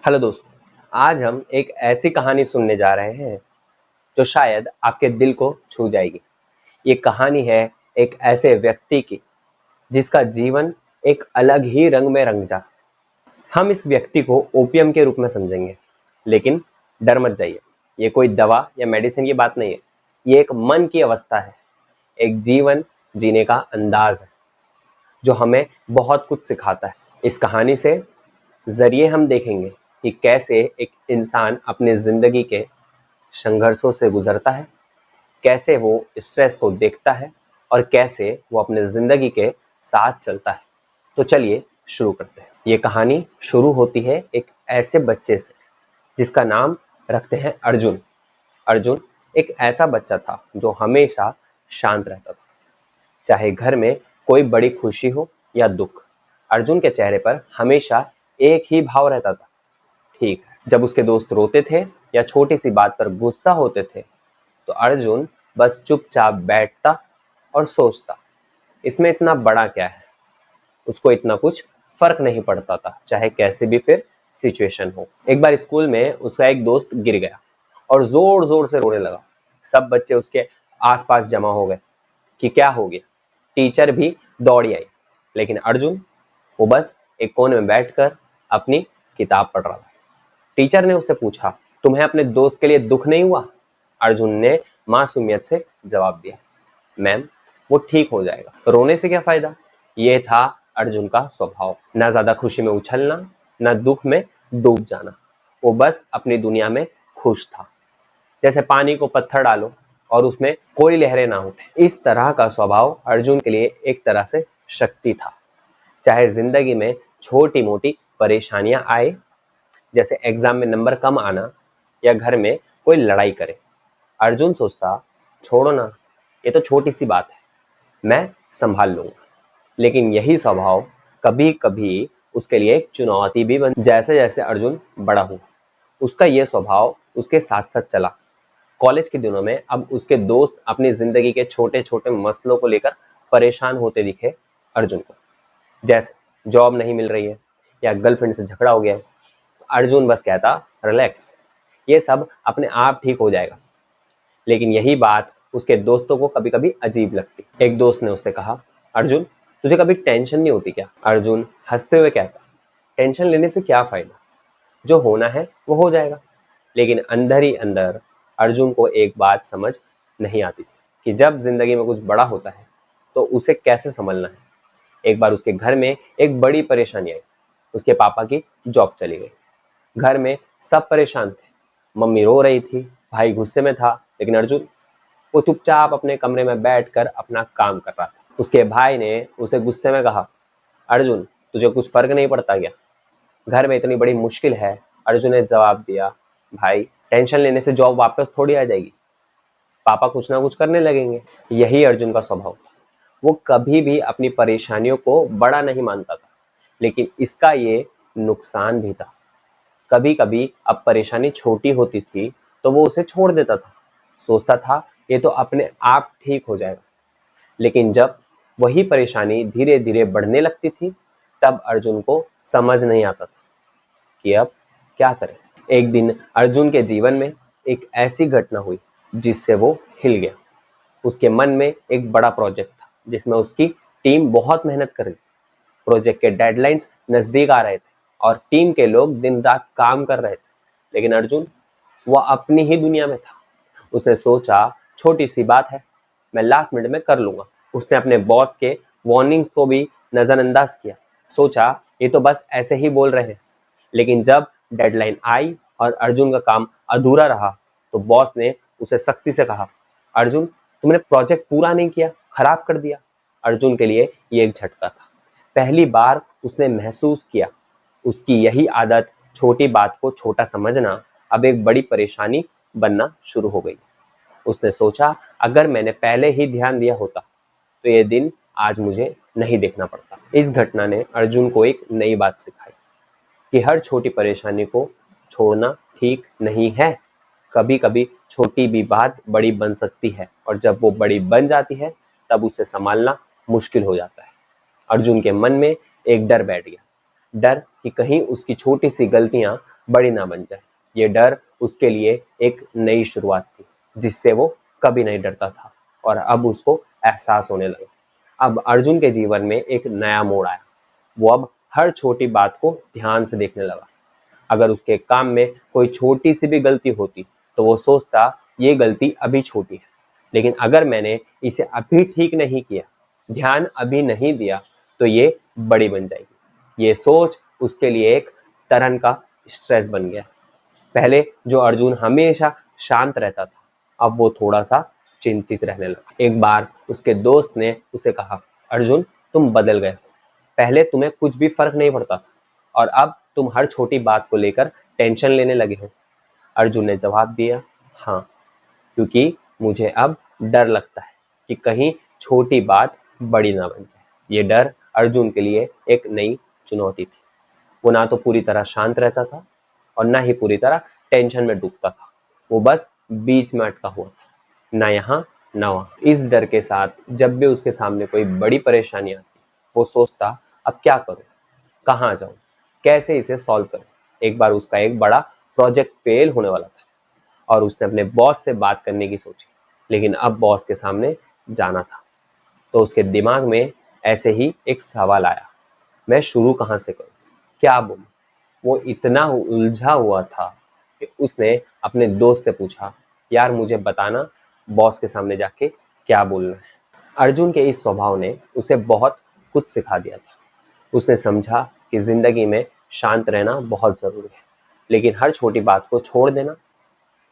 Hello दोस्तों, आज हम एक ऐसी कहानी सुनने जा रहे हैं जो शायद आपके दिल को छू जाएगी। ये कहानी है एक ऐसे व्यक्ति की जिसका जीवन एक अलग ही रंग में रंग जा। हम इस व्यक्ति को ओपियम के रूप में समझेंगे, लेकिन डर मत जाइए। ये कोई दवा या मेडिसिन की बात नहीं है। ये एक मन की अवस्था है, एक जीवन जीने का अंदाज है जो हमें बहुत कुछ सिखाता है। इस कहानी से जरिए हम देखेंगे कि कैसे एक इंसान अपनी जिंदगी के संघर्षों से गुजरता है, कैसे वो स्ट्रेस को देखता है और कैसे वो अपने जिंदगी के साथ चलता है। तो चलिए शुरू करते हैं। ये कहानी शुरू होती है एक ऐसे बच्चे से जिसका नाम रखते हैं अर्जुन। अर्जुन एक ऐसा बच्चा था जो हमेशा शांत रहता था, चाहे घर में कोई बड़ी खुशी हो या दुख। अर्जुन के चेहरे पर हमेशा एक ही भाव रहता था, ठीक है। जब उसके दोस्त रोते थे या छोटी सी बात पर गुस्सा होते थे तो अर्जुन बस चुपचाप बैठता और सोचता, इसमें इतना बड़ा क्या है। उसको इतना कुछ फर्क नहीं पड़ता था, चाहे कैसे भी फिर सिचुएशन हो। एक बार स्कूल में उसका एक दोस्त गिर गया और जोर जोर से रोने लगा। सब बच्चे उसके आसपास जमा हो गए कि क्या हो गया। टीचर भी दौड़ी आई, लेकिन अर्जुन वो बस एक कोने में बैठकर अपनी किताब पढ़ रहा था। टीचर ने उससे पूछा, तुम्हें अपने दोस्त के लिए दुख नहीं हुआ? अर्जुन ने मासूमियत से जवाब दिया, मैम वो ठीक हो जाएगा, रोने से क्या फायदा। ये था अर्जुन का स्वभाव, ना ज्यादा खुशी में उछलना, ना दुख में डूब जाना। वो बस अपनी दुनिया में खुश था, जैसे पानी को पत्थर डालो और उसमें कोई लहरें ना उठे। इस तरह का स्वभाव अर्जुन के लिए एक तरह से शक्ति था। चाहे जिंदगी में छोटी मोटी परेशानियां आए, जैसे एग्जाम में नंबर कम आना या घर में कोई लड़ाई करे, अर्जुन सोचता, छोड़ो ना, ये तो छोटी सी बात है, मैं संभाल लूंगा। लेकिन यही स्वभाव कभी कभी उसके लिए एक चुनौती भी बन। जैसे जैसे अर्जुन बड़ा हुआ, उसका यह स्वभाव उसके साथ साथ चला। कॉलेज के दिनों में अब उसके दोस्त अपनी जिंदगी के छोटे छोटे मसलों को लेकर परेशान होते दिखे अर्जुन को। जैसे जॉब नहीं मिल रही है या गर्लफ्रेंड से झगड़ा हो गया है, अर्जुन बस कहता, रिलैक्स, ये सब अपने आप ठीक हो जाएगा। लेकिन यही बात उसके दोस्तों को कभी कभी अजीब लगती। एक दोस्त ने उससे कहा, अर्जुन तुझे कभी टेंशन नहीं होती क्या? अर्जुन हंसते हुए कहता, टेंशन लेने से क्या फायदा, जो होना है वो हो जाएगा। लेकिन अंदर ही अंदर अर्जुन को एक बात समझ नहीं आती थी कि जब जिंदगी में कुछ बड़ा होता है तो उसे कैसे संभलना है। एक बार उसके घर में एक बड़ी परेशानी आई। उसके पापा की जॉब चली गई। घर में सब परेशान थे। मम्मी रो रही थी, भाई गुस्से में था, लेकिन अर्जुन वो चुपचाप अपने कमरे में बैठकर अपना काम कर रहा था। उसके भाई ने उसे गुस्से में कहा, अर्जुन तुझे कुछ फर्क नहीं पड़ता क्या, घर में इतनी बड़ी मुश्किल है। अर्जुन ने जवाब दिया, भाई टेंशन लेने से जॉब वापस थोड़ी आ जाएगी, पापा कुछ ना कुछ करने लगेंगे। यही अर्जुन का स्वभाव था। वो कभी भी अपनी परेशानियों को बड़ा नहीं मानता था, लेकिन इसका ये नुकसान भी था। कभी कभी अब परेशानी छोटी होती थी तो वो उसे छोड़ देता था, सोचता था ये तो अपने आप ठीक हो जाएगा। लेकिन जब वही परेशानी धीरे धीरे बढ़ने लगती थी तब अर्जुन को समझ नहीं आता था कि अब क्या करें। एक दिन अर्जुन के जीवन में एक ऐसी घटना हुई जिससे वो हिल गया। उसके मन में एक बड़ा प्रोजेक्ट था जिसमें उसकी टीम बहुत मेहनत कर रही थी। प्रोजेक्ट के डेडलाइंस नजदीक आ रहे थे और टीम के लोग दिन रात काम कर रहे थे, लेकिन अर्जुन वह अपनी ही दुनिया में था। उसने सोचा, छोटी सी बात है, मैं लास्ट मिनट में कर लूंगा। उसने अपने बॉस के वार्निंग को भी नजरअंदाज किया, सोचा ये तो बस ऐसे ही बोल रहे हैं। लेकिन जब डेडलाइन आई और अर्जुन का काम अधूरा रहा तो बॉस ने उसे सख्ती से कहा, अर्जुन तुमने प्रोजेक्ट पूरा नहीं किया, खराब कर दिया। अर्जुन के लिए ये एक झटका था। पहली बार उसने महसूस किया उसकी यही आदत, छोटी बात को छोटा समझना, अब एक बड़ी परेशानी बनना शुरू हो गई। उसने सोचा, अगर मैंने पहले ही ध्यान दिया होता तो ये दिन आज मुझे नहीं देखना पड़ता। इस घटना ने अर्जुन को एक नई बात सिखाई कि हर छोटी परेशानी को छोड़ना ठीक नहीं है। कभी कभी छोटी भी बात बड़ी बन सकती है और जब वो बड़ी बन जाती है तब उसे संभालना मुश्किल हो जाता है। अर्जुन के मन में एक डर बैठ गया, डर कि कहीं उसकी छोटी सी गलतियां बड़ी ना बन जाए। ये डर उसके लिए एक नई शुरुआत थी, जिससे वो कभी नहीं डरता था, और अब उसको एहसास होने लगा। अब अर्जुन के जीवन में एक नया मोड़ आया। वो अब हर छोटी बात को ध्यान से देखने लगा। अगर उसके काम में कोई छोटी सी भी गलती होती तो वो सोचता, ये गलती अभी छोटी है, लेकिन अगर मैंने इसे अभी ठीक नहीं किया, ध्यान अभी नहीं दिया, तो ये बड़ी बन जाएगी। ये सोच उसके लिए एक तरह का स्ट्रेस बन गया। पहले जो अर्जुन हमेशा शांत रहता था, अब वो थोड़ा सा चिंतित रहने लगा। एक बार उसके दोस्त ने उसे कहा, अर्जुन, तुम बदल गए हो। पहले तुम्हें कुछ भी फर्क नहीं पड़ता था, और अब तुम हर छोटी बात को लेकर टेंशन लेने लगे हो। अर्जुन ने जवाब दिया, हाँ, क्योंकि मुझे अब डर लगता है कि कहीं छोटी बात बड़ी ना बन जाए। ये डर अर्जुन के लिए एक नई चुनौती थी। वो ना तो पूरी तरह शांत रहता था और ना ही पूरी तरह टेंशन में डूबता था। वो बस बीच में अटका हुआ था, ना यहाँ ना वहाँ। इस डर के साथ जब भी उसके सामने कोई बड़ी परेशानी आती, वो सोचता, अब क्या करूं, कहाँ जाऊं, कैसे इसे सॉल्व करूं। एक बार उसका एक बड़ा प्रोजेक्ट फेल होने वाला था और उसने अपने बॉस से बात करने की सोची, लेकिन अब बॉस के सामने जाना था। तो उसके दिमाग में ऐसे ही एक सवाल आया, मैं शुरू कहाँ से करूं, क्या बोलूं। वो इतना उलझा हुआ था कि उसने अपने दोस्त से पूछा, यार मुझे बताना, बॉस के सामने जाके क्या बोलना है। अर्जुन के इस स्वभाव ने उसे बहुत कुछ सिखा दिया था। उसने समझा कि जिंदगी में शांत रहना बहुत जरूरी है, लेकिन हर छोटी बात को छोड़ देना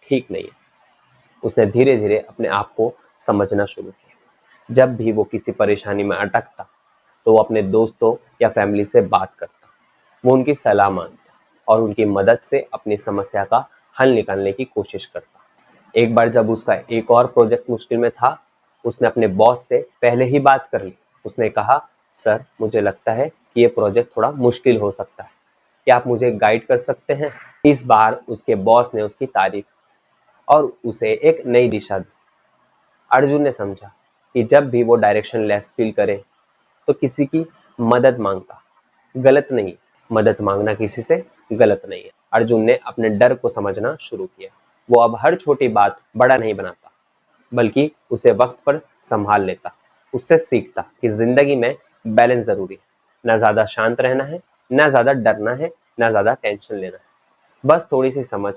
ठीक नहीं है। उसने धीरे धीरे अपने आप को समझना शुरू किया। जब भी वो किसी परेशानी में अटकता, तो वो अपने दोस्तों या फैमिली से बात करता। वो उनकी सलाह मानता और उनकी मदद से अपनी समस्या का हल निकालने की कोशिश करता। एक बार जब उसका एक और प्रोजेक्ट मुश्किल में था, उसने अपने बॉस से पहले ही बात कर ली। उसने कहा, सर, मुझे लगता है कि ये प्रोजेक्ट थोड़ा मुश्किल हो सकता है, क्या आप मुझे गाइड कर सकते हैं। इस बार उसके बॉस ने उसकी तारीफ और उसे एक नई दिशा दी। अर्जुन ने समझा कि जब भी वो डायरेक्शन लेस फील करे, तो किसी की मदद मांगता गलत नहीं, मदद मांगना किसी से गलत नहीं है। अर्जुन ने अपने डर को समझना शुरू किया। वो अब हर छोटी बात बड़ा नहीं बनाता, बल्कि उसे वक्त पर संभाल लेता। उससे सीखता कि जिंदगी में बैलेंस जरूरी है। ना ज्यादा शांत रहना है, ना ज्यादा डरना है, ना ज्यादा टेंशन लेना है। बस थोड़ी सी समझ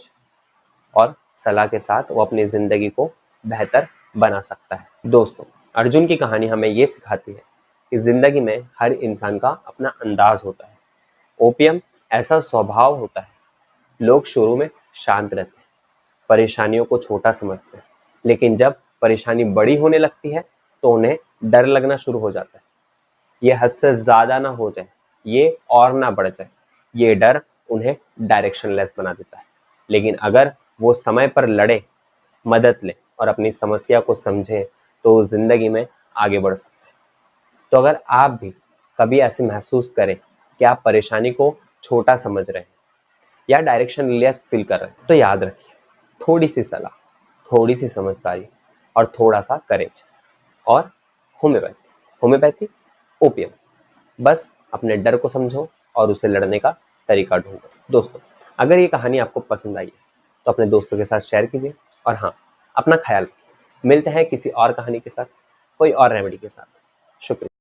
और सलाह के साथ वो अपनी जिंदगी को बेहतर बना सकता है। दोस्तों, अर्जुन की कहानी हमें ये सिखाती है कि जिंदगी में हर इंसान का अपना अंदाज होता है। ओपीएम ऐसा स्वभाव होता है, लोग शुरू में शांत रहते हैं, परेशानियों को छोटा समझते हैं, लेकिन जब परेशानी बड़ी होने लगती है, तो उन्हें डर लगना शुरू हो जाता है। ये हद से ज्यादा ना हो जाए, ये और ना बढ़ जाए। ये डर उन्हें डायरेक्शनलेस बना देता है। लेकिन अगर वो समय पर लड़े, मदद ले और अपनी समस्या को समझे, तो वो जिंदगी में आगे बढ़ सकते हैं। तो अगर आप भी कभी ऐसे महसूस करें कि आप परेशानी को छोटा समझ रहे हैं या डायरेक्शन लेस फील कर रहे हैं, तो याद रखिए, थोड़ी सी सलाह, थोड़ी सी समझदारी और थोड़ा सा करेज और होम्योपैथी होम्योपैथी ओपीएम, बस अपने डर को समझो और उसे लड़ने का तरीका ढूंढो। दोस्तों, अगर ये कहानी आपको पसंद आई है, तो अपने दोस्तों के साथ शेयर कीजिए, और हाँ, अपना ख्याल रखिए। मिलते हैं किसी और कहानी के साथ, कोई और रेमेडी के साथ। शुक्रिया।